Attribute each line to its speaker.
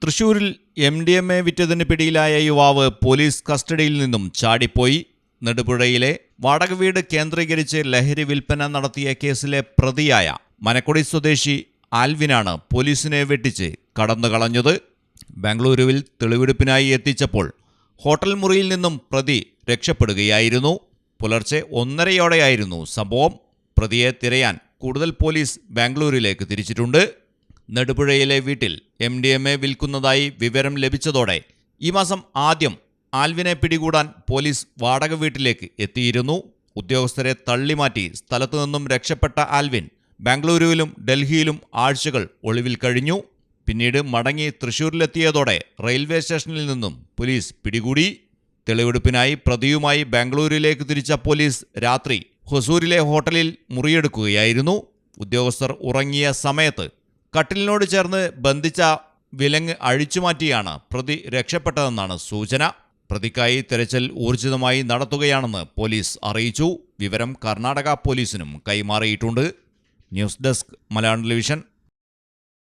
Speaker 1: തൃശൂരിൽ MDMA വിറ്റതിന് പിടിയിലായ യുവാവ് പോലീസ് കസ്റ്റഡിയിൽ നിന്നും ചാടിപ്പോയി. നെടുപുഴയിലെ വാടക വീട് കേന്ദ്രീകരിച്ച് ലഹരി വിൽപ്പന നടത്തിയ കേസിലെ പ്രതിയായ മനക്കൊടി സ്വദേശി ആൽവിനാണ് പോലീസിനെ വെട്ടിച്ച് കടന്നുകളഞ്ഞത്. ബാംഗ്ലൂരുവിൽ തെളിവെടുപ്പിനായി എത്തിച്ചപ്പോൾ ഹോട്ടൽ മുറിയിൽ നിന്നും പ്രതി രക്ഷപ്പെടുകയായിരുന്നു. പുലർച്ചെ 1:30 സംഭവം. പ്രതിയെ തിരയാൻ കൂടുതൽ പോലീസ് ബാംഗ്ലൂരിലേക്ക് തിരിച്ചിട്ടുണ്ട്. നെടുപുഴയിലെ വീട്ടിൽ MDMA വിൽക്കുന്നതായി വിവരം ലഭിച്ചതോടെ ഈ മാസം ആദ്യം ആൽവിനെ പിടികൂടാൻ പോലീസ് വാടക വീട്ടിലേക്ക് എത്തിയിരുന്നു. ഉദ്യോഗസ്ഥരെ തള്ളിമാറ്റി സ്ഥലത്തു നിന്നും രക്ഷപ്പെട്ട ആൽവിൻ ബാംഗ്ലൂരുവിലും ഡൽഹിയിലും ആഴ്ചകൾ ഒളിവിൽ കഴിഞ്ഞു. പിന്നീട് മടങ്ങി തൃശൂരിലെത്തിയതോടെ റെയിൽവേ സ്റ്റേഷനിൽ നിന്നും പോലീസ് പിടികൂടി. തെളിവെടുപ്പിനായി പ്രതിയുമായി ബാംഗ്ലൂരിലേക്ക് തിരിച്ച പോലീസ് രാത്രി ഹൊസൂരിലെ ഹോട്ടലിൽ മുറിയെടുക്കുകയായിരുന്നു. ഉദ്യോഗസ്ഥർ ഉറങ്ങിയ സമയത്ത് കട്ടിലിനോട് ചേർന്ന് ബന്ധിച്ച വിലങ്ങ് അഴിച്ചുമാറ്റിയാണ് പ്രതി രക്ഷപ്പെട്ടതെന്നാണ് സൂചന. പ്രതിക്കായി തെരച്ചിൽ ഊർജിതമായി നടത്തുകയാണെന്ന് പോലീസ് അറിയിച്ചു. വിവരം കർണാടക പോലീസിനും കൈമാറിയിട്ടുണ്ട്. News desk Malayalam television.